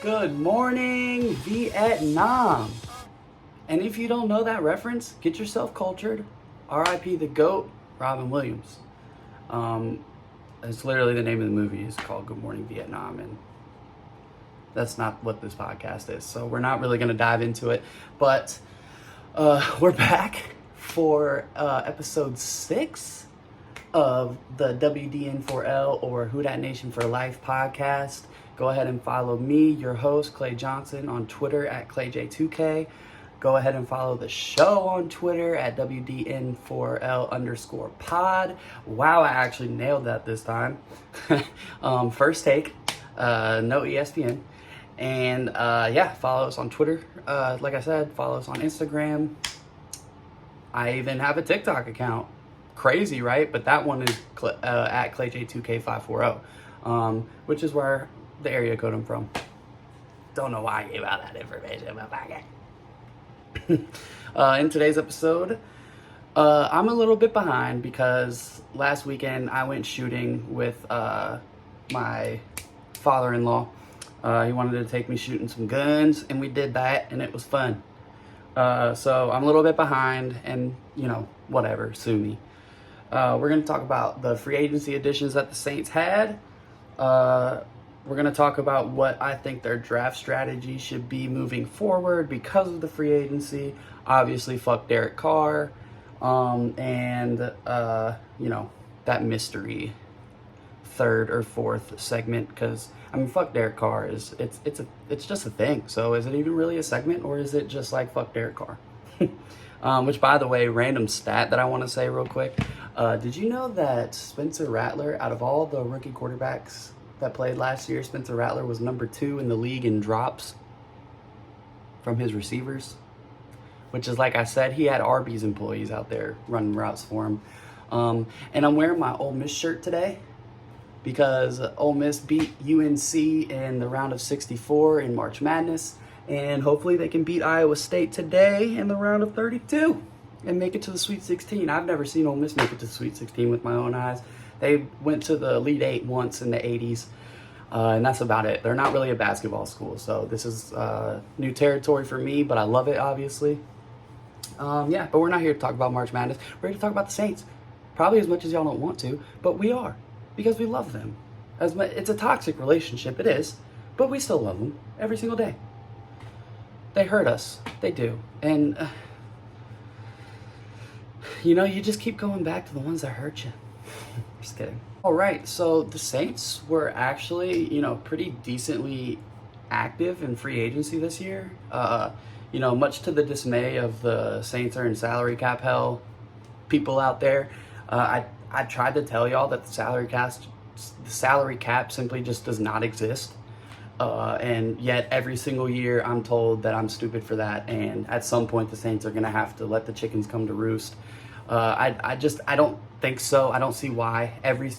Good morning, Vietnam. And if you don't know that reference, get yourself cultured. R.I.P. the GOAT, Robin Williams. It's literally the name of the movie. It's called Good Morning Vietnam, and that's not what this podcast is. So we're not really going to dive into it. But we're back for episode 6 of the WDN4L or Who Dat Nation for Life podcast. Go ahead and follow me, your host, Clay Johnson, on Twitter at ClayJ2K. Go ahead and follow the show on Twitter at WDN4L_pod. Wow, I actually nailed that this time. First take, no ESPN. And follow us on Twitter. Like I said, follow us on Instagram. I even have a TikTok account. Crazy, right? But that one is at ClayJ2K540, which is where the area code I'm from. Don't know why I gave out that information, but fuck it. In today's episode, I'm a little bit behind because last weekend I went shooting with my father-in-law. He wanted to take me shooting some guns, and we did that, and it was fun. So I'm a little bit behind, and whatever, sue me. We're going to talk about the free agency additions that the Saints had. We're going to talk about what I think their draft strategy should be moving forward because of the free agency. Obviously, fuck Derek Carr. That mystery third or fourth segment, because fuck Derek Carr it's just a thing. So is it even really a segment, or is it just like fuck Derek Carr? Which, by the way, random stat that I want to say real quick. Did you know that Spencer Rattler, out of all the rookie quarterbacks that played last year, Spencer Rattler was number 2 in the league in drops from his receivers? Which is, like I said, he had Arby's employees out there running routes for him. And I'm wearing my Ole Miss shirt today because Ole Miss beat UNC in the round of 64 in March Madness. And hopefully they can beat Iowa State today in the round of 32 and make it to the Sweet 16. I've never seen Ole Miss make it to the Sweet 16 with my own eyes. They went to the Elite 8 once in the 80s, and that's about it. They're not really a basketball school, so this is new territory for me, but I love it, obviously. But we're not here to talk about March Madness. We're here to talk about the Saints, probably as much as y'all don't want to, but we are, because we love them. It's a toxic relationship, it is, but we still love them every single day. They hurt us. They do. And, you just keep going back to the ones that hurt you. Just kidding. All right. So the Saints were actually, pretty decently active in free agency this year. Much to the dismay of the Saints are in salary cap hell people out there. I tried to tell y'all that the salary cap simply just does not exist. And yet every single year I'm told that I'm stupid for that, and at some point the Saints are going to have to let the chickens come to roost. I don't think so. I don't see why. Every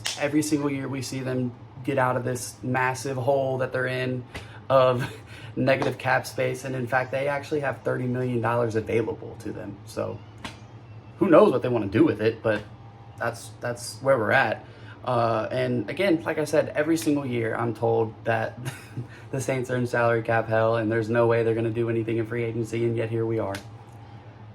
single year we see them get out of this massive hole that they're in of negative cap space, and in fact they actually have $30 million available to them. So who knows what they want to do with it, but that's where we're at. And again, like I said, every single year I'm told that the Saints are in salary cap hell and there's no way they're going to do anything in free agency, and yet here we are.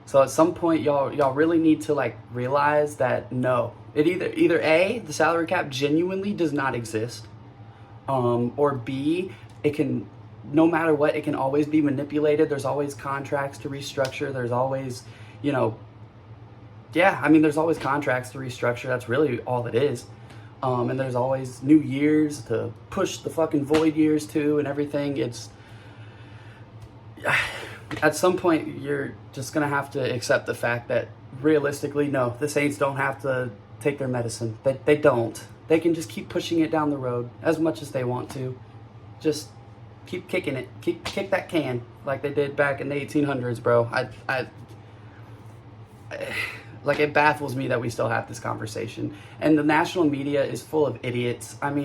So at some point, y'all really need to realize that no, it either A, the salary cap genuinely does not exist, or B, it can, no matter what, it can always be manipulated. There's always contracts to restructure. There's always, there's always contracts to restructure. That's really all it is. And there's always new years to push the fucking void years to and everything. It's, at some point, you're just going to have to accept the fact that realistically, no, the Saints don't have to take their medicine. They don't. They can just keep pushing it down the road as much as they want to. Just keep kicking it. Kick that can like they did back in the 1800s, bro. It baffles me that we still have this conversation. And the national media is full of idiots. For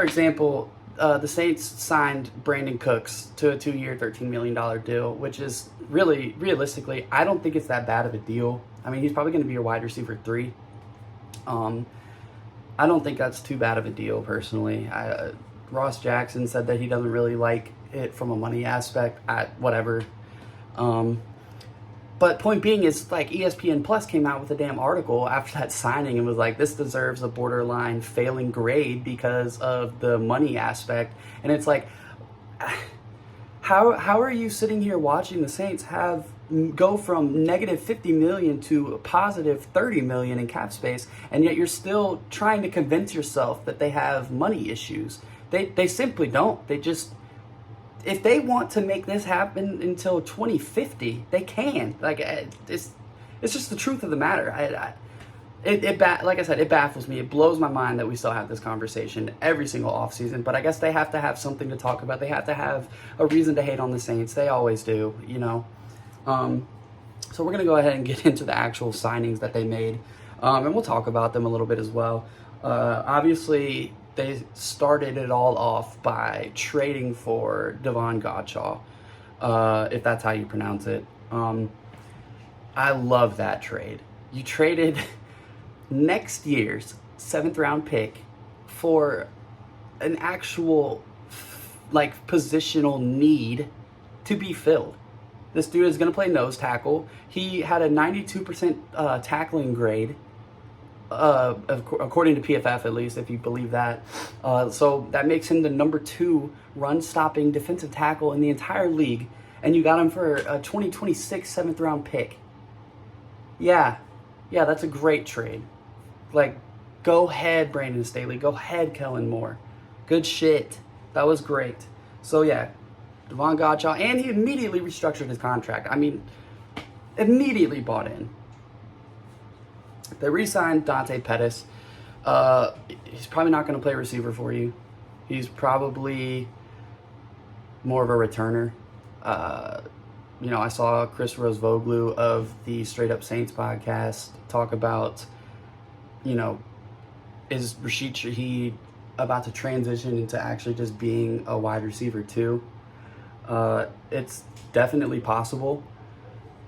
example, the Saints signed Brandon Cooks to a 2-year, $13 million deal, which is really, realistically, I don't think it's that bad of a deal. He's probably going to be your wide receiver 3. I don't think that's too bad of a deal, personally. Ross Jackson said that he doesn't really like it from a money aspect. Whatever. But point being is, like, ESPN Plus came out with a damn article after that signing and was like, this deserves a borderline failing grade because of the money aspect. And it's like, how are you sitting here watching the Saints go from negative 50 million to positive 30 million in cap space, and yet you're still trying to convince yourself that they have money issues? They simply don't. They just, if they want to make this happen until 2050, they can. Like, it's just the truth of the matter. Like I said, it baffles me. It blows my mind that we still have this conversation every single offseason. But I guess they have to have something to talk about. They have to have a reason to hate on the Saints. They always do, you know. So we're going to go ahead and get into the actual signings that they made. And we'll talk about them a little bit as well. Obviously, they started it all off by trading for Davon Godchaux, if that's how you pronounce it. I love that trade. You traded next year's 7th round pick for an actual, like, positional need to be filled. This dude is going to play nose tackle. He had a 92% tackling grade, according to PFF, at least, if you believe that. So that makes him the number 2 run-stopping defensive tackle in the entire league. And you got him for a 2026 7th round pick. Yeah, that's a great trade. Like, go ahead, Brandon Staley. Go ahead, Kellen Moore. Good shit. That was great. So, yeah, Davon Godchaux. And he immediately restructured his contract. I mean, immediately bought in. They re-signed Dante Pettis. He's probably not going to play receiver for you. He's probably more of a returner. You know, I saw Chris Rosevoglu of the Straight Up Saints podcast talk about, you know, is Rashid Shaheed about to transition into actually just being a wide receiver too? It's definitely possible.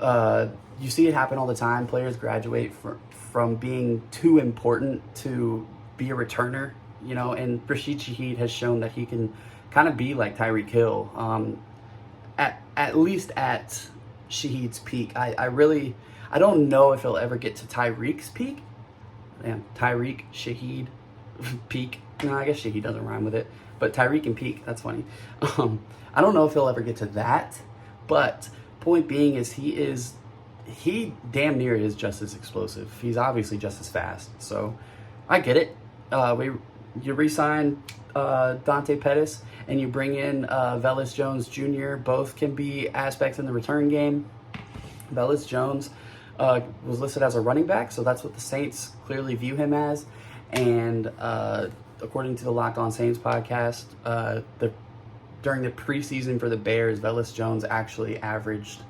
You see it happen all the time. Players graduate from being too important to be a returner, you know, and Rashid Shaheed has shown that he can kind of be like Tyreek Hill, at least at Shaheed's peak. I don't know if he'll ever get to Tyreek's peak. Damn, Tyreek, Shaheed, peak. No, I guess Shaheed doesn't rhyme with it, but Tyreek and peak, that's funny. I don't know if he'll ever get to that, but point being is he damn near is just as explosive. He's obviously just as fast. So I get it. You re-sign Dante Pettis and you bring in Velus Jones Jr. Both can be aspects in the return game. Velus Jones was listed as a running back, so that's what the Saints clearly view him as. And according to the Locked On Saints podcast, during the preseason for the Bears, Velus Jones actually averaged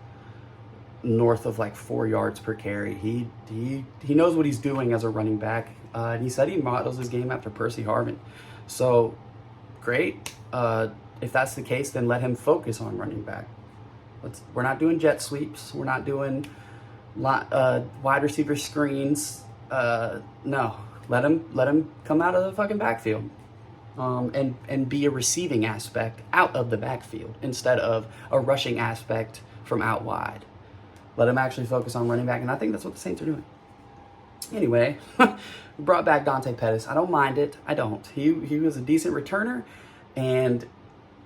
north of like 4 yards per carry. He knows what he's doing as a running back. And he said he models his game after Percy Harvin. So great. If that's the case, then let him focus on running back. We're not doing jet sweeps. We're not doing wide receiver screens. No, let him come out of the fucking backfield. And be a receiving aspect out of the backfield instead of a rushing aspect from out wide. Let him actually focus on running back, and I think that's what the Saints are doing. Anyway, brought back Dante Pettis. I don't mind it. I don't. He was a decent returner, and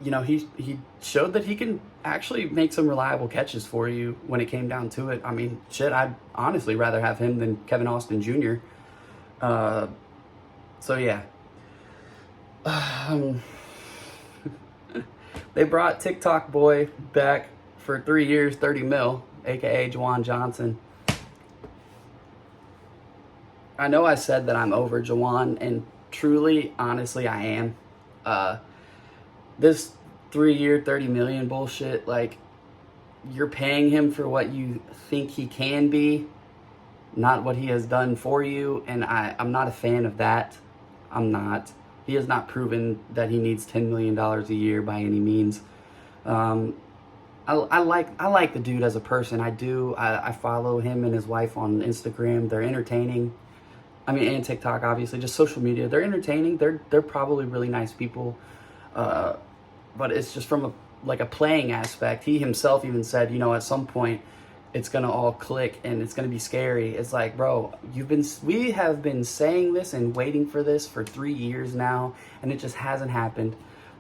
you know he showed that he can actually make some reliable catches for you when it came down to it. I mean, shit, I'd honestly rather have him than Kevin Austin Jr. So yeah. They brought TikTok boy back for 3 years, 30 mil, aka Juwan Johnson. I know I said that I'm over Juwan, and truly, honestly, I am. This 3 year, 30 million bullshit, like, you're paying him for what you think he can be, not what he has done for you, and I'm not a fan of that. I'm not. He has not proven that he needs $10 million a year by any means. I like the dude as a person. I do. I follow him and his wife on Instagram. They're entertaining. I mean, and TikTok, obviously, just social media. They're entertaining. They're probably really nice people. But it's just from a playing aspect. He himself even said, at some point it's gonna all click and it's gonna be scary. It's like, bro, we have been saying this and waiting for this for 3 years now, and it just hasn't happened.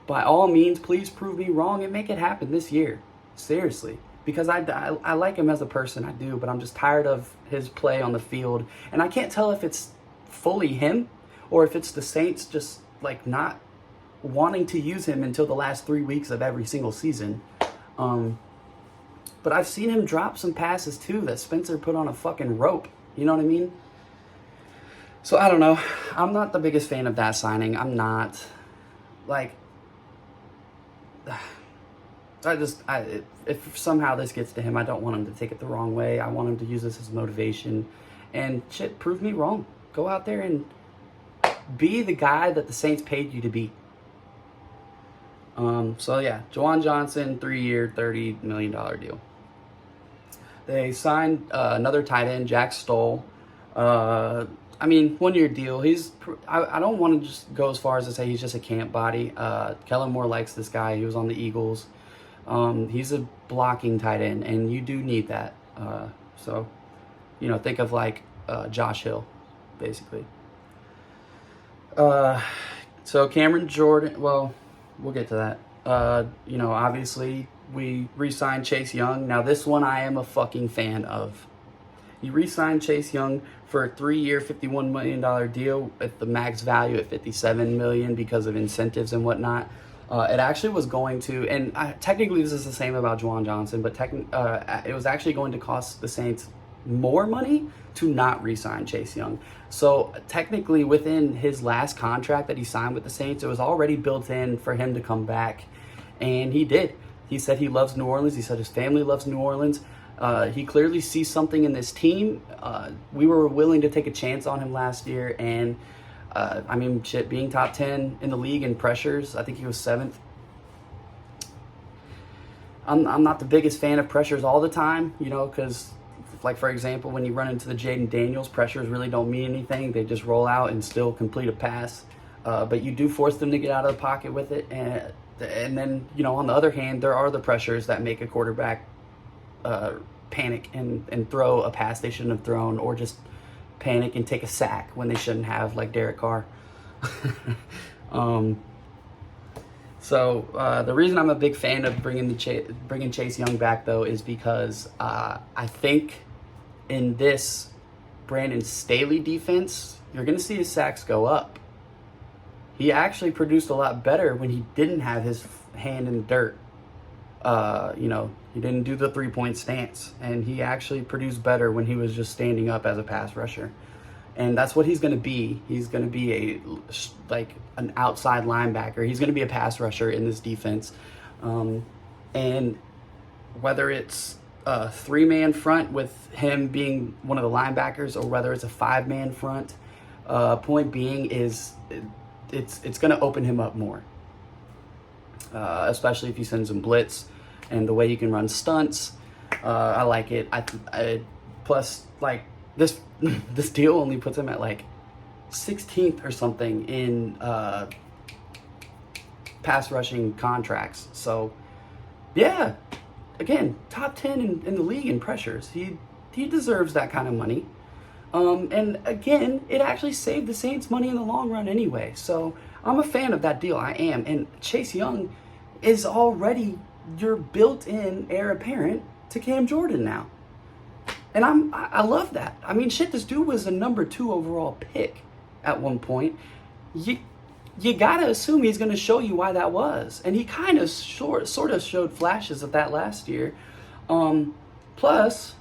By all means, please prove me wrong and make it happen this year. Seriously. Because I like him as a person, I do, but I'm just tired of his play on the field. And I can't tell if it's fully him or if it's the Saints just like not wanting to use him until the last 3 weeks of every single season. But I've seen him drop some passes too that Spencer put on a fucking rope. You know what I mean? So I don't know. I'm not the biggest fan of that signing. I'm not. Like, if somehow this gets to him, I don't want him to take it the wrong way. I want him to use this as motivation. And shit, prove me wrong. Go out there and be the guy that the Saints paid you to be. So yeah, Juwan Johnson, 3-year, $30 million deal. They signed another tight end, Jaxson Dart. 1-year deal. I don't want to just go as far as to say he's just a camp body. Kellen Moore likes this guy. He was on the Eagles. He's a blocking tight end, and you do need that. So, think of like Josh Hill, basically. So Cameron Jordan, well, we'll get to that. Obviously we re-signed Chase Young. Now this one I am a fucking fan of. You re-signed Chase Young for a 3-year, $51 million deal at the max value at $57 million because of incentives and whatnot. It actually was going to, and technically this is the same about Juwan Johnson, but it was actually going to cost the Saints more money to not re-sign Chase Young. So technically within his last contract that he signed with the Saints, it was already built in for him to come back, and he did. He said he loves New Orleans. He said his family loves New Orleans. He clearly sees something in this team. We were willing to take a chance on him last year, and being top 10 in the league in pressures, I think he was 7th. I'm not the biggest fan of pressures all the time, because, like, for example, when you run into the Jaden Daniels, pressures really don't mean anything. They just roll out and still complete a pass. But you do force them to get out of the pocket with it. And then, on the other hand, there are the pressures that make a quarterback panic and throw a pass they shouldn't have thrown, or just panic and take a sack when they shouldn't have, like Derek Carr. So the reason I'm a big fan of bringing Chase Young back, though, is because I think in this Brandon Staley defense, you're going to see his sacks go up. He actually produced a lot better when he didn't have his hand in the dirt. He didn't do the 3-point stance, and he actually produced better when he was just standing up as a pass rusher. And that's what he's going to be. He's going to be an outside linebacker. He's going to be a pass rusher in this defense. And whether it's a 3-man front with him being one of the linebackers, or whether it's a 5-man front, point being is it's going to open him up more. Especially if he sends him blitz, and the way he can run stunts. I like it. Plus, like, this deal only puts him at like 16th or something in pass rushing contracts. So yeah, again, top 10 in the league in pressures. He deserves that kind of money. And again, it actually saved the Saints money in the long run anyway. So I'm a fan of that deal. I am. And Chase Young is already your built-in heir apparent to Cam Jordan now. And I love that. This dude was a number 2 overall pick at one point. You gotta assume he's gonna show you why that was. And he kind of sort of showed flashes of that last year. Plus,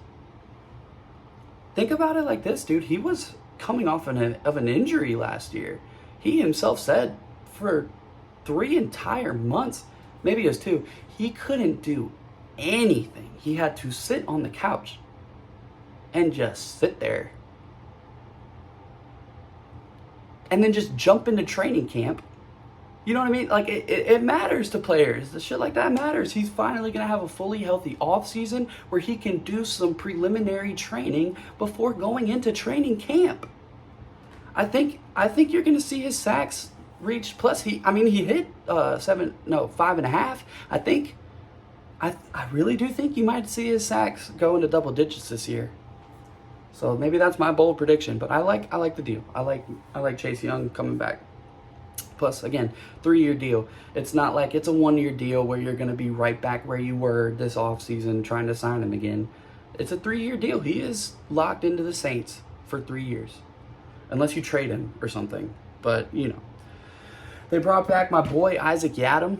think about it like this, dude. He was coming off of an injury last year. He himself said for 3 entire months, maybe it was 2, he couldn't do anything. He had to sit on the couch and just sit there. And then just jump into training camp. You know what I mean? Like, it matters to players. The shit like that matters. He's finally going to have a fully healthy offseason where he can do some preliminary training before going into training camp. I think you're going to see his sacks reached. Plus, he hit 5.5. I think. I really do think you might see his sacks go into double digits this year. So maybe that's my bold prediction. But I like the deal. I like Chase Young coming back. Plus, again, 3-year deal. It's not like it's a 1-year deal where you're going to be right back where you were this offseason trying to sign him again. It's a 3-year deal. He is locked into the Saints for 3 years. Unless you trade him or something. But, you know. They brought back my boy Isaac Yiadom.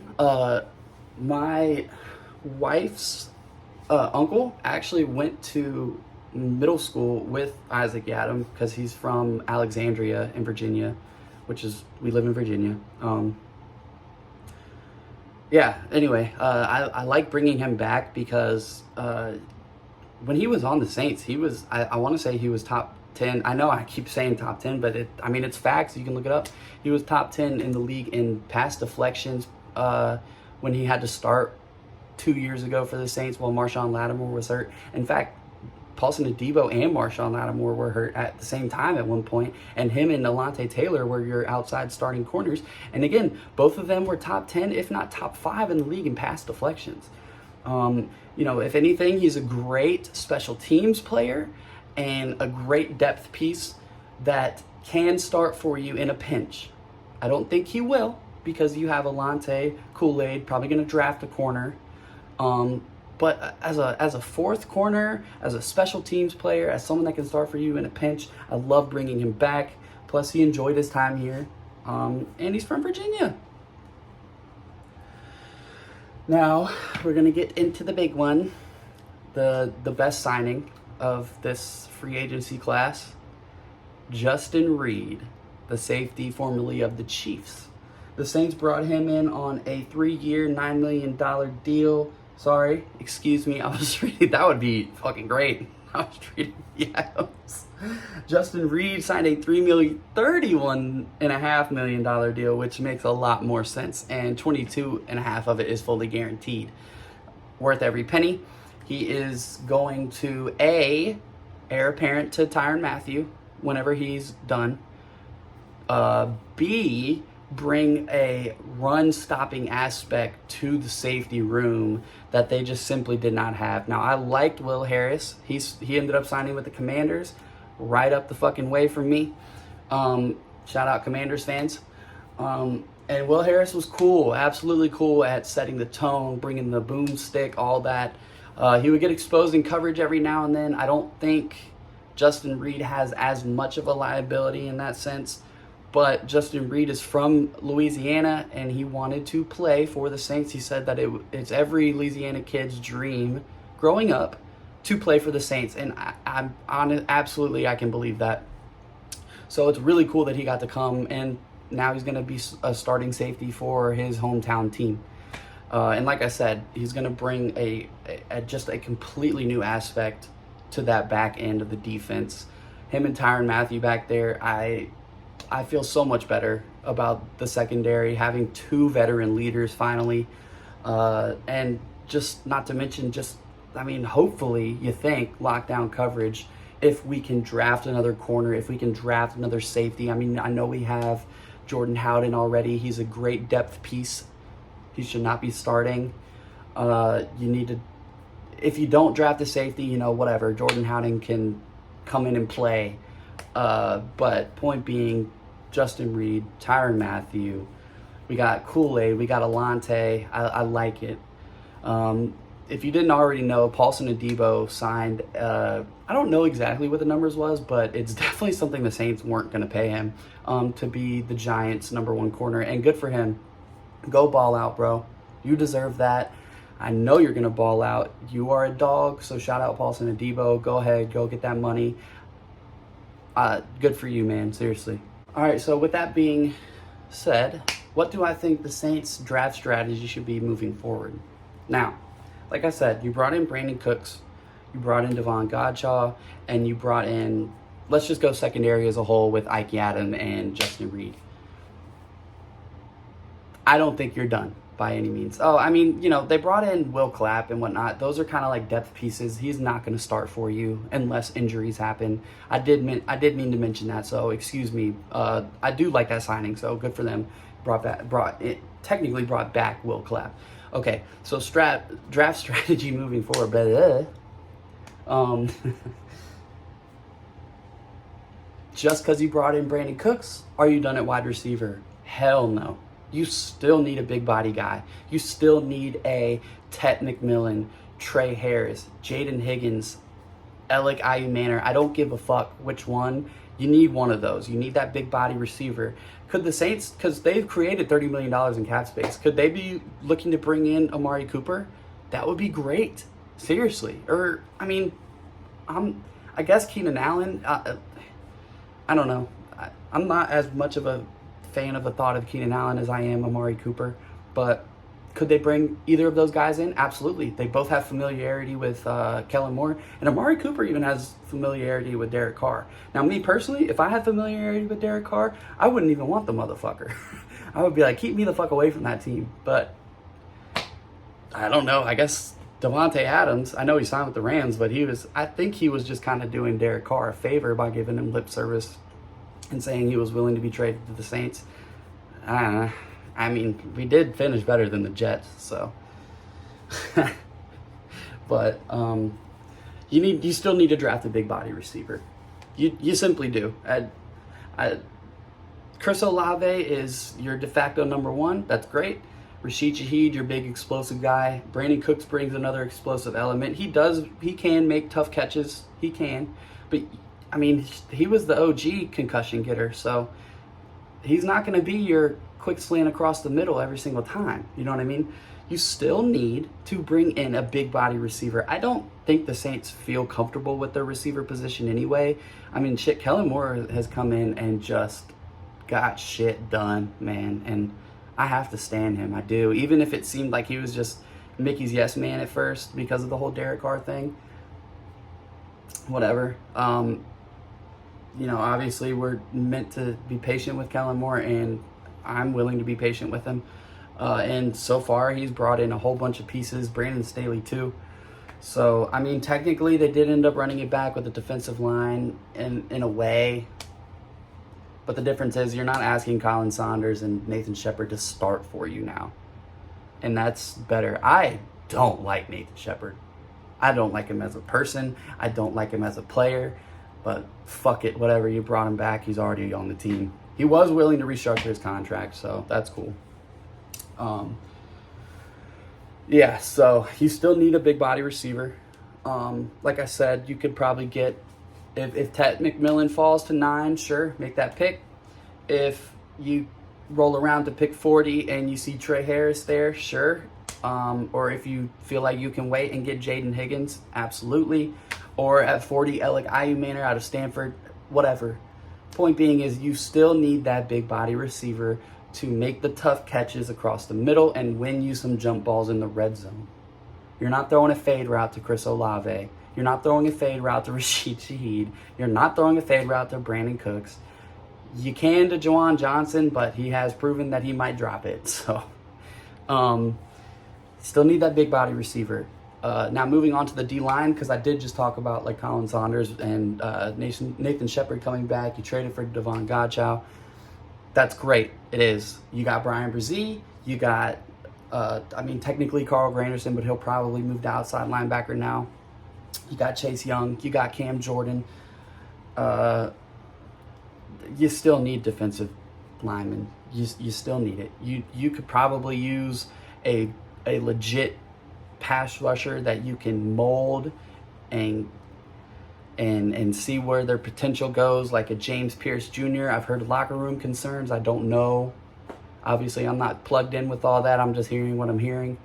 My wife's uncle actually went to middle school with Isaac Yiadom because he's from Alexandria in Virginia, we live in Virginia. Anyway, I like bringing him back because when he was on the Saints, I want to say he was top 10. I know I keep saying top 10, but it's facts. You can look it up. He was top 10 in the league in pass deflections when he had to start 2 years ago for the Saints while Marshawn Lattimore was hurt. In fact, Paulson Adebo and Marshawn Lattimore were hurt at the same time at one point, and him and Alontae Taylor were your outside starting corners. And again, both of them were top 10, if not top 5 in the league in pass deflections. If anything, he's a great special teams player and a great depth piece that can start for you in a pinch. I don't think he will because you have Alontae, Kool-Aid, probably going to draft a corner. But as a fourth corner, as a special teams player, as someone that can start for you in a pinch, I love bringing him back. Plus, he enjoyed his time here, and he's from Virginia. Now, we're going to get into the big one, the best signing of this free agency class, Justin Reed, the safety formerly of the Chiefs. The Saints brought him in on a 3-year, $9 million deal. Sorry, excuse me, I was reading, that would be fucking great. I was reading the items. Justin Reed signed a $31.5 million deal, which makes a lot more sense, and 22.5 of it is fully guaranteed. Worth every penny. He is going to heir apparent to Tyrann Mathieu whenever he's done. B, bring a run-stopping aspect to the safety room that they just simply did not have. Now, I liked Will Harris. He ended up signing with the Commanders, right up the fucking way from me. Shout out Commanders fans. And Will Harris was cool, absolutely cool at setting the tone, bringing the boomstick, all that. He would get exposed in coverage every now and then. I don't think Justin Reed has as much of a liability in that sense. But Justin Reed is from Louisiana, and he wanted to play for the Saints. He said that it's every Louisiana kid's dream growing up to play for the Saints, and I'm absolutely, I can believe that. So it's really cool that he got to come, and now he's going to be a starting safety for his hometown team. And like I said, he's going to bring just a completely new aspect to that back end of the defense. Him and Tyrann Mathieu back there, I feel so much better about the secondary, having 2 veteran leaders finally. And just not to mention hopefully you think lockdown coverage, if we can draft another corner, if we can draft another safety. I know we have Jordan Howden already. He's a great depth piece. He should not be starting. If you don't draft a safety, whatever, Jordan Howden can come in and play. But point being, Justin Reed, Tyrann Mathieu, we got Kool-Aid, we got Alontae. I like it. If you didn't already know, Paulson Adebo signed, I don't know exactly what the numbers was, but it's definitely something the Saints weren't going to pay him to be the Giants' #1 corner, and good for him. Go ball out, bro. You deserve that. I know you're going to ball out. You are a dog, so shout out Paulson Adebo. Go ahead, go get that money. Good for you, man. Seriously. All right, so with that being said, what do I think the Saints' draft strategy should be moving forward? Now, like I said, you brought in Brandon Cooks, you brought in Devon Godshaw, and you brought in, let's just go secondary as a whole with Ike Yiadom and Justin Reed. I don't think you're done. by any means. Oh, I mean, you know, they brought in Will Clapp and whatnot. Those are kind of like depth pieces. He's not going to start for you unless injuries happen. I did mean to mention that, so excuse me. I do like that signing, so good for them. Technically brought back Will Clapp. Okay, so draft strategy moving forward. Just because you brought in Brandon Cooks, are you done at wide receiver? Hell no. You still need a big body guy. You still need a Tet McMillan, Trey Harris, Jaden Higgins, Alec Ayumanor. I don't give a fuck which one. You need one of those. You need that big body receiver. Could the Saints, because they've created $30 million in cap space, could they be looking to bring in Amari Cooper? That would be great. Seriously. Or, I mean, I guess Keenan Allen, I don't know. I'm not as much of a fan of the thought of Keenan Allen as I am Amari Cooper, but could they bring either of those guys in? Absolutely. They both have familiarity with Kellen Moore, and Amari Cooper even has familiarity with Derek Carr. Now, me personally, if I had familiarity with Derek Carr, I wouldn't even want the motherfucker. I would be like, keep me the fuck away from that team. But I don't know. I guess Devontae Adams, I know he signed with the Rams, but I think he was just kind of doing Derek Carr a favor by giving him lip service and saying he was willing to be traded to the Saints. I don't know. I mean, we did finish better than the Jets, so. But you still need to draft a big body receiver. You simply do. Chris Olave is your de facto number one. That's great. Rashid Shaheed, your big explosive guy. Brandon Cooks brings another explosive element. He can make tough catches. He can. But, I mean, he was the OG concussion getter, so he's not going to be your quick slant across the middle every single time. You know what I mean? You still need to bring in a big body receiver. I don't think the Saints feel comfortable with their receiver position anyway. I mean, shit, Kellen Moore has come in and just got shit done, man. And I have to stand him. I do. Even if it seemed like he was just Mickey's yes man at first because of the whole Derek Carr thing. Whatever. You know, obviously we're meant to be patient with Kellen Moore, and I'm willing to be patient with him. And so far, he's brought in a whole bunch of pieces. Brandon Staley, too. So, I mean, technically, they did end up running it back with the defensive line in a way. But the difference is you're not asking Colin Saunders and Nathan Shepard to start for you now. And that's better. I don't like Nathan Shepard. I don't like him as a person. I don't like him as a player. But fuck it, whatever. You brought him back. He's already on the team. He was willing to restructure his contract, so that's cool. Yeah, so you still need a big body receiver. Like I said, you could probably get, if Tet McMillan falls to 9, sure, make that pick. If you roll around to pick 40 and you see Trey Harris there, sure. Or if you feel like you can wait and get Jaden Higgins, absolutely. Or at 40, Alec Ayumanor out of Stanford, whatever. Point being is you still need that big body receiver to make the tough catches across the middle and win you some jump balls in the red zone. You're not throwing a fade route to Chris Olave. You're not throwing a fade route to Rashid Shaheed. You're not throwing a fade route to Brandon Cooks. You can to Juwan Johnson, but he has proven that he might drop it. So, still need that big body receiver. Now moving on to the D-line, because I did just talk about like Colin Saunders and Nathan Shepard coming back. You traded for Devon Godchow. That's great. It is. You got Brian Brzee. You got, technically Carl Granderson, but he'll probably move to outside linebacker now. You got Chase Young. You got Cam Jordan. You still need defensive linemen. You still need it. You could probably use a legit pass rusher that you can mold and see where their potential goes, like a James Pierce Jr. I've heard locker room concerns. I don't know. Obviously, I'm not plugged in with all that. I'm just hearing what I'm hearing.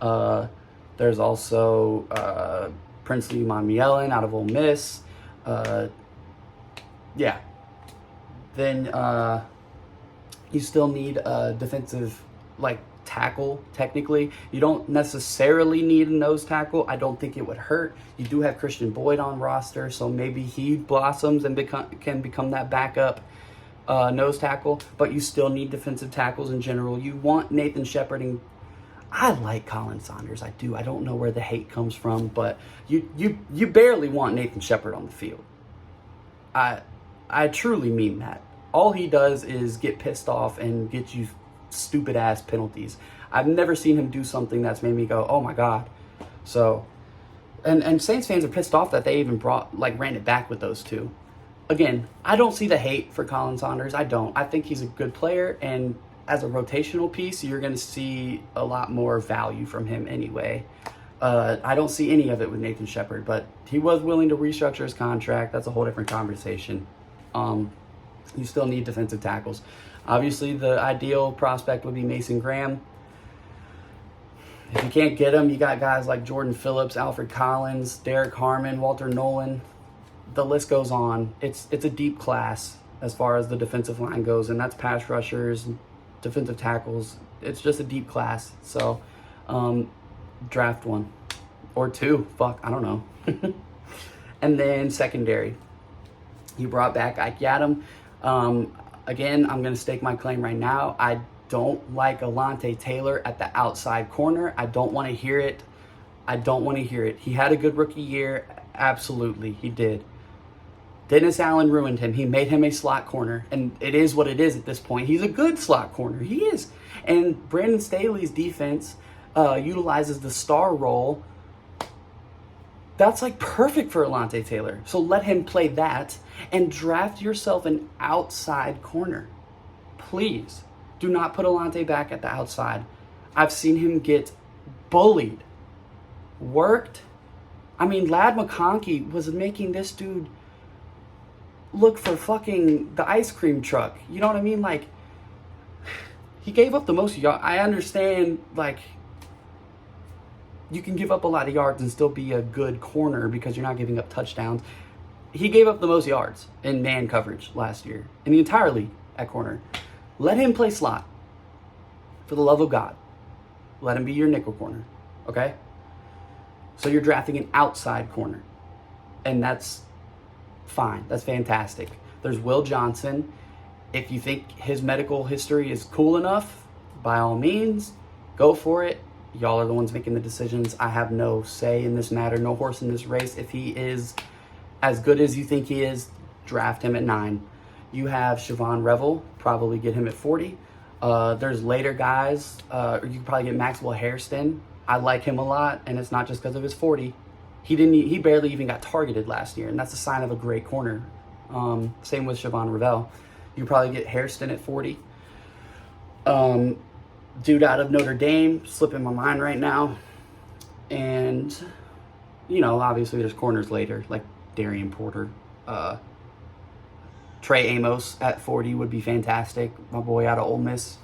There's also Princely Monmielen out of Ole Miss. Yeah. Then you still need a defensive, tackle, technically. You don't necessarily need a nose tackle. I don't think it would hurt. You do have Christian Boyd on roster, so maybe he blossoms and can become that backup nose tackle, but you still need defensive tackles in general. You want Nathan Shepard and I like Colin Saunders. I do. I don't know where the hate comes from, but you barely want Nathan Shepard on the field. I truly mean that. All he does is get pissed off and get you stupid ass penalties. I've never seen him do something that's made me go, oh my God. So, and Saints fans are pissed off that they even ran it back with those two. Again, I don't see the hate for Colin Saunders. I don't. I think he's a good player, and as a rotational piece, you're going to see a lot more value from him anyway. I don't see any of it with Nathan Shepard, but he was willing to restructure his contract. That's a whole different conversation. You still need defensive tackles. Obviously, the ideal prospect would be Mason Graham. If you can't get him, you got guys like Jordan Phillips, Alfred Collins, Derek Harmon, Walter Nolan. The list goes on. It's a deep class as far as the defensive line goes, and that's pass rushers, defensive tackles. It's just a deep class. So, draft one or two. Fuck, I don't know. And then secondary. He brought back Ike Yadam. Again, I'm going to stake my claim right now. I don't like Alontae Taylor at the outside corner. I don't want to hear it. He had a good rookie year. Absolutely, he did. Dennis Allen ruined him. He made him a slot corner, and it is what it is at this point. He's a good slot corner. He is. And Brandon Staley's defense utilizes the star role. That's like perfect for Alontae Taylor. So let him play that and draft yourself an outside corner. Please do not put Alontae back at the outside. I've seen him get bullied, worked. I mean, Ladd McConkey was making this dude look for fucking the ice cream truck. You know what I mean? Like, he gave up the most yards. I understand, like, you can give up a lot of yards and still be a good corner because you're not giving up touchdowns. He gave up the most yards in man coverage last year in the entire league at corner. Let him play slot. For the love of God. Let him be your nickel corner. Okay? So you're drafting an outside corner. And that's fine. That's fantastic. There's Will Johnson. If you think his medical history is cool enough, by all means, go for it. Y'all are the ones making the decisions. I have no say in this matter, no horse in this race. If he is as good as you think he is, draft him at 9. You have Siobhan Revel, probably get him at 40. There's later guys. You could probably get Maxwell Hairston. I like him a lot, and it's not just because of his 40. He barely even got targeted last year, and that's a sign of a great corner. Same with Siobhan Revel. You probably get Hairston at 40. Dude out of Notre Dame, slipping my mind right now. And, you know, obviously there's corners later, like Darian Porter. Trey Amos at 40 would be fantastic. My boy out of Ole Miss,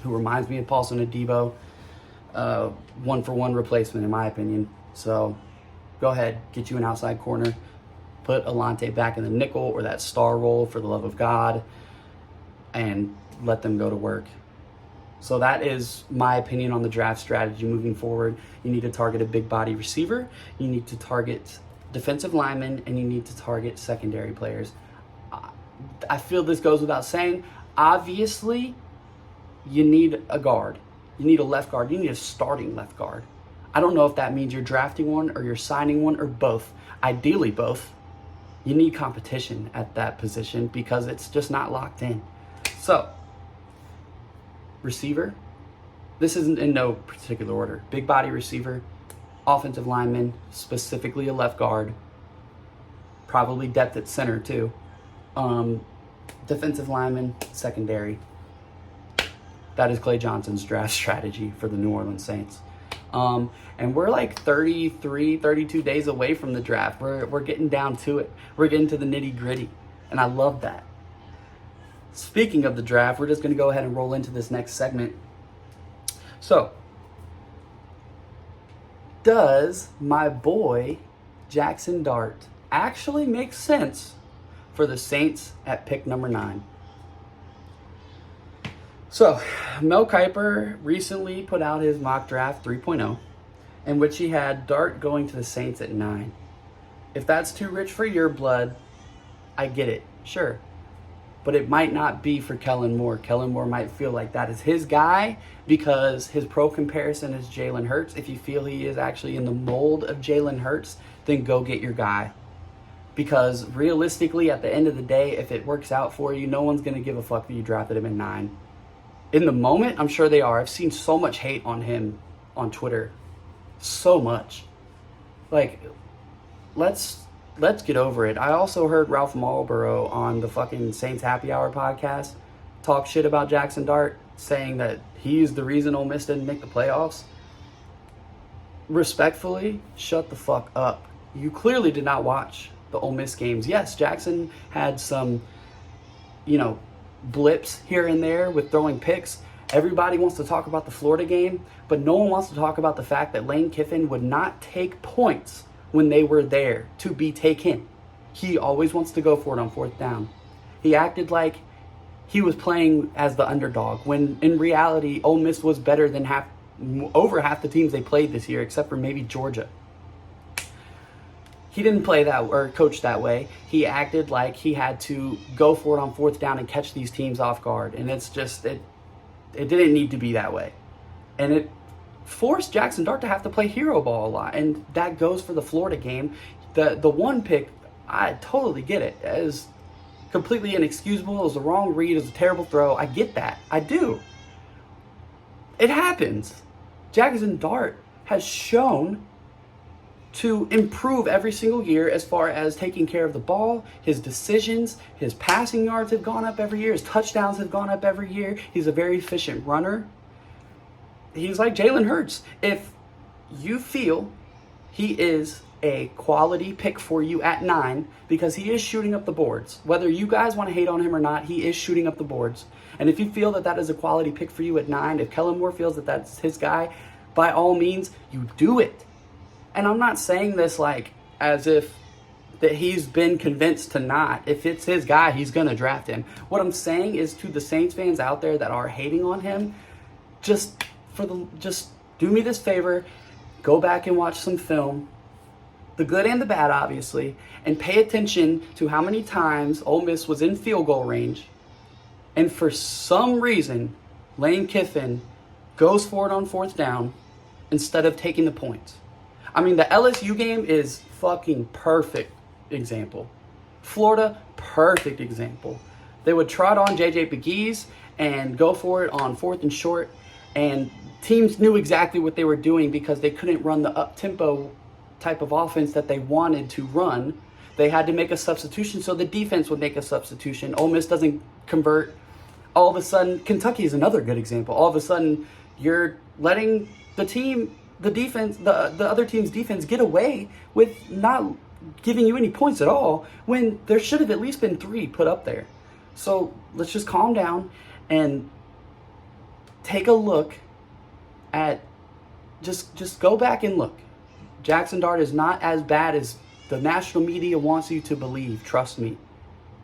who reminds me of Paulson Adebo. 1-for-1 replacement, in my opinion. So, go ahead, get you an outside corner. Put Alontae back in the nickel or that star role, for the love of God, and let them go to work. So that is my opinion on the draft strategy moving forward. You need to target a big body receiver. You need to target defensive linemen, and you need to target secondary players. I feel this goes without saying. Obviously, you need a guard. You need a left guard. You need a starting left guard. I don't know if that means you're drafting one or you're signing one or both. Ideally, both. You need competition at that position because it's just not locked in. So, receiver. This isn't in no particular order. Big body receiver, offensive lineman, specifically a left guard. Probably depth at center too. Defensive lineman, secondary. That is Clay Johnson's draft strategy for the New Orleans Saints. And we're like 33, 32 days away from the draft. We're getting down to it. We're getting to the nitty gritty. And I love that. Speaking of the draft, we're just going to go ahead and roll into this next segment. So, does my boy Jaxson Dart actually make sense for the Saints at pick number 9? So, Mel Kiper recently put out his mock draft 3.0, in which he had Dart going to the Saints at 9. If that's too rich for your blood, I get it, sure. but it might not be for Kellen Moore. Kellen Moore might feel like that is his guy because his pro comparison is Jalen Hurts. If you feel he is actually in the mold of Jalen Hurts, then go get your guy. Because realistically, at the end of the day, if it works out for you, no one's going to give a fuck that you drafted him in 9. In the moment, I'm sure they are. I've seen so much hate on him on Twitter. So much. Like, let's get over it. I also heard Ralph Marlboro on the fucking Saints Happy Hour podcast talk shit about Jaxson Dart, saying that he's the reason Ole Miss didn't make the playoffs. Respectfully, shut the fuck up. You clearly did not watch the Ole Miss games. Yes, Jaxson had some, blips here and there with throwing picks. Everybody wants to talk about the Florida game, but no one wants to talk about the fact that Lane Kiffin would not take points when they were there to be taken. He always wants to go for it on 4th down. He acted like he was playing as the underdog, when in reality, Ole Miss was better than over half the teams they played this year, except for maybe Georgia. He didn't play that or coach that way. He acted like he had to go for it on 4th down and catch these teams off guard. And it's just, it didn't need to be that way. And it forced Jaxson Dart to have to play hero ball a lot. And that goes for the Florida game. The one pick, I totally get it. It is completely inexcusable. It was the wrong read. It was a terrible throw. I get that. I do. It happens. Jaxson Dart has shown to improve every single year as far as taking care of the ball. His decisions, his passing yards have gone up every year. His touchdowns have gone up every year. He's a very efficient runner. He's like Jalen Hurts. If you feel he is a quality pick for you at 9, because he is shooting up the boards, whether you guys want to hate on him or not, he is shooting up the boards. And if you feel that that is a quality pick for you at 9, if Kellen Moore feels that that's his guy, by all means, you do it. And I'm not saying this like as if that he's been convinced to not. If it's his guy, he's going to draft him. What I'm saying is to the Saints fans out there that are hating on him, just do me this favor, go back and watch some film, the good and the bad, obviously, and pay attention to how many times Ole Miss was in field goal range, and for some reason, Lane Kiffin goes for it on 4th down instead of taking the points. I mean, the LSU game is fucking perfect example. Florida, perfect example. They would trot on J.J. McGee's and go for it on 4th and short, and teams knew exactly what they were doing because they couldn't run the up-tempo type of offense that they wanted to run. They had to make a substitution, so the defense would make a substitution. Ole Miss doesn't convert. All of a sudden, Kentucky is another good example. All of a sudden, you're letting the other team's defense get away with not giving you any points at all when there should have at least been 3 put up there. So let's just calm down and take a look at, just go back and look. Jaxson Dart is not as bad as the national media wants you to believe. Trust me.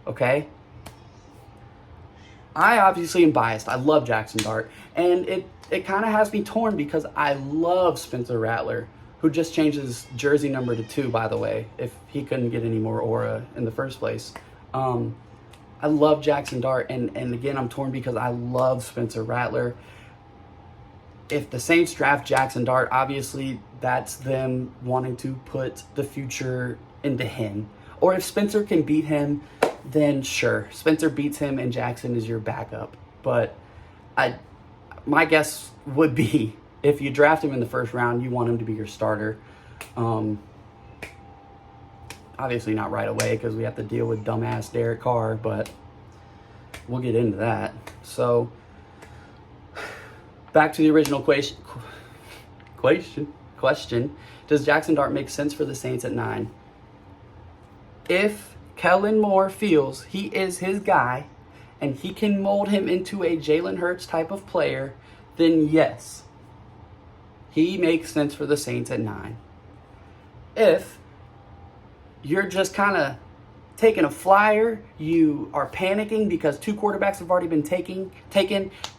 Okay? I obviously am biased. I love Jaxson Dart. And it kind of has me torn because I love Spencer Rattler, who just changed his jersey number to 2, by the way, if he couldn't get any more aura in the first place. I love Jaxson Dart, and again, I'm torn because I love Spencer Rattler. If the Saints draft Jaxson Dart, obviously that's them wanting to put the future into him. Or if Spencer can beat him, then sure, Spencer beats him and Jaxson is your backup. But my guess would be if you draft him in the first round, you want him to be your starter. Obviously not right away because we have to deal with dumbass Derek Carr, but we'll get into that. So back to the original question. Does Jaxson Dart make sense for the Saints at 9? If Kellen Moore feels he is his guy and he can mold him into a Jalen Hurts type of player, then yes, he makes sense for the Saints at 9. If you're just kind of taking a flyer, you are panicking because 2 quarterbacks have already been taken,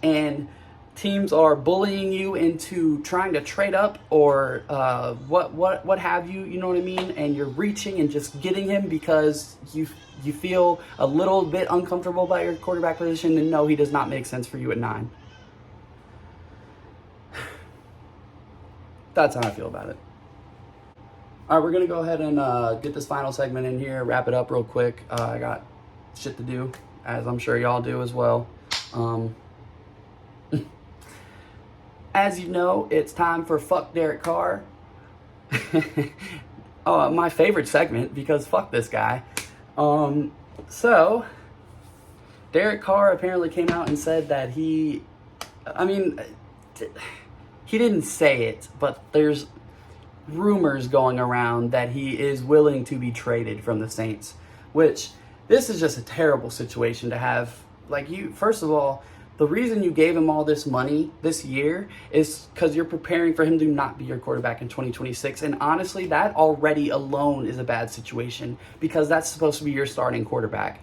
and teams are bullying you into trying to trade up or what have you, you know what I mean? And you're reaching and just getting him because you feel a little bit uncomfortable about your quarterback position, then no, he does not make sense for you at 9. That's how I feel about it. All right, we're going to go ahead and get this final segment in here, wrap it up real quick. I got shit to do, as I'm sure y'all do as well. As you know, it's time for Fuck Derek Carr. My favorite segment, because fuck this guy. So, Derek Carr apparently came out and said that he didn't say it, but there's rumors going around that he is willing to be traded from the Saints, which this is just a terrible situation to have. First of all, the reason you gave him all this money this year is because you're preparing for him to not be your quarterback in 2026. And honestly, that already alone is a bad situation because that's supposed to be your starting quarterback.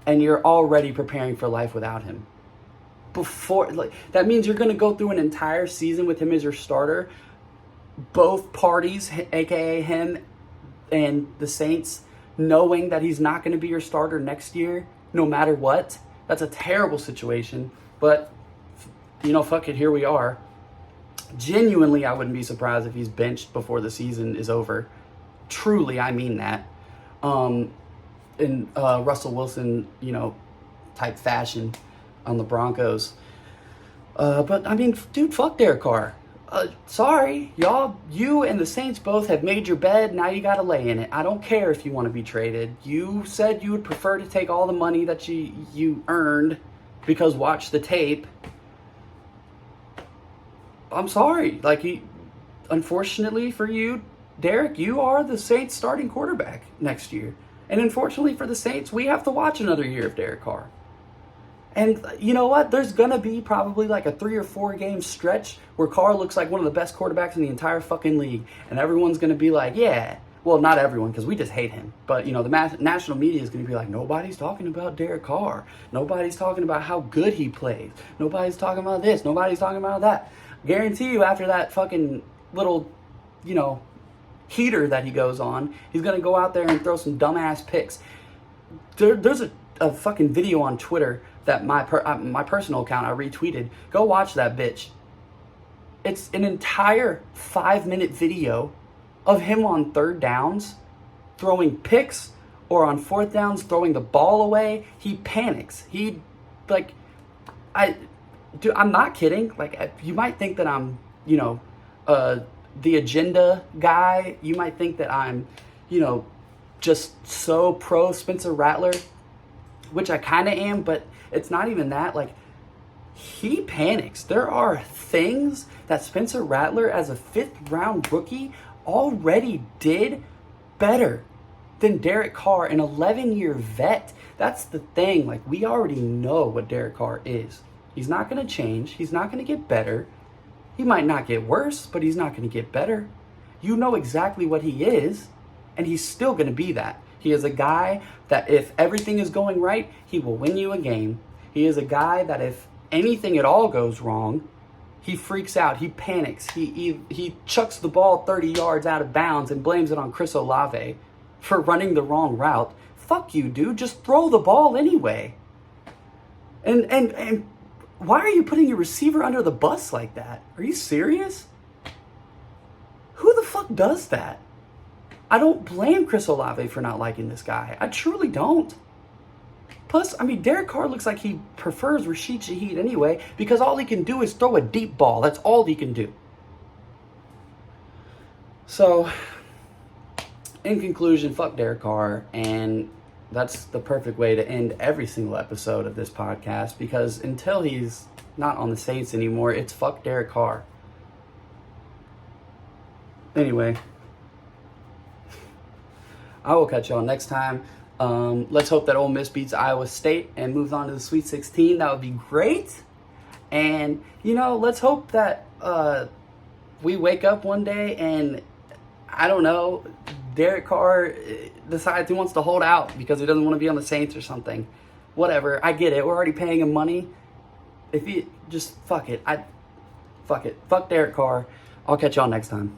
And you're already preparing for life without him. That means you're going to go through an entire season with him as your starter. Both parties, aka him and the Saints, knowing that he's not going to be your starter next year, no matter what. That's a terrible situation, but, fuck it, here we are. Genuinely, I wouldn't be surprised if he's benched before the season is over. Truly, I mean that. In Russell Wilson, type fashion on the Broncos. But, dude, fuck Derek Carr. Sorry, y'all, you and the Saints both have made your bed, now you gotta lay in it. I don't care if you want to be traded. You said you would prefer to take all the money that you earned because watch the tape. I'm sorry. Unfortunately for you, Derek, you are the Saints starting quarterback next year. And unfortunately for the Saints, we have to watch another year of Derek Carr. And you know what? There's going to be probably a 3 or 4 game stretch where Carr looks like one of the best quarterbacks in the entire fucking league. And everyone's going to be like, yeah. Well, not everyone, because we just hate him. But, the national media is going to be like, nobody's talking about Derek Carr. Nobody's talking about how good he plays. Nobody's talking about this. Nobody's talking about that. Guarantee you after that fucking little, heater that he goes on, he's going to go out there and throw some dumbass picks. There's a fucking video on Twitter that my personal account I retweeted. Go watch that bitch. It's an entire 5-minute video of him on 3rd downs throwing picks, or on 4th downs throwing the ball away. He panics. I'm not kidding. You might think that I'm, the agenda guy. You might think that I'm, just so pro Spencer Rattler, which I kind of am, but it's not even that. He panics. There are things that Spencer Rattler, as a 5th round rookie, already did better than Derek Carr, an 11-year vet. That's the thing. We already know what Derek Carr is. He's not going to change. He's not going to get better. He might not get worse, but he's not going to get better. You know exactly what he is, and he's still going to be that. He is a guy that if everything is going right, he will win you a game. He is a guy that if anything at all goes wrong, he freaks out. He panics. He chucks the ball 30 yards out of bounds and blames it on Chris Olave for running the wrong route. Fuck you, dude. Just throw the ball anyway. And why are you putting your receiver under the bus like that? Are you serious? Who the fuck does that? I don't blame Chris Olave for not liking this guy. I truly don't. Plus, Derek Carr looks like he prefers Rashid Shaheed anyway, because all he can do is throw a deep ball. That's all he can do. So, in conclusion, fuck Derek Carr, and that's the perfect way to end every single episode of this podcast, because until he's not on the Saints anymore, it's fuck Derek Carr. Anyway, I will catch y'all next time. Let's hope that Ole Miss beats Iowa State and moves on to the Sweet 16. That would be great. And, let's hope that we wake up one day and, I don't know, Derek Carr decides he wants to hold out because he doesn't want to be on the Saints or something. Whatever. I get it. We're already paying him money. if you just fuck it, fuck it. Fuck Derek Carr. I'll catch y'all next time.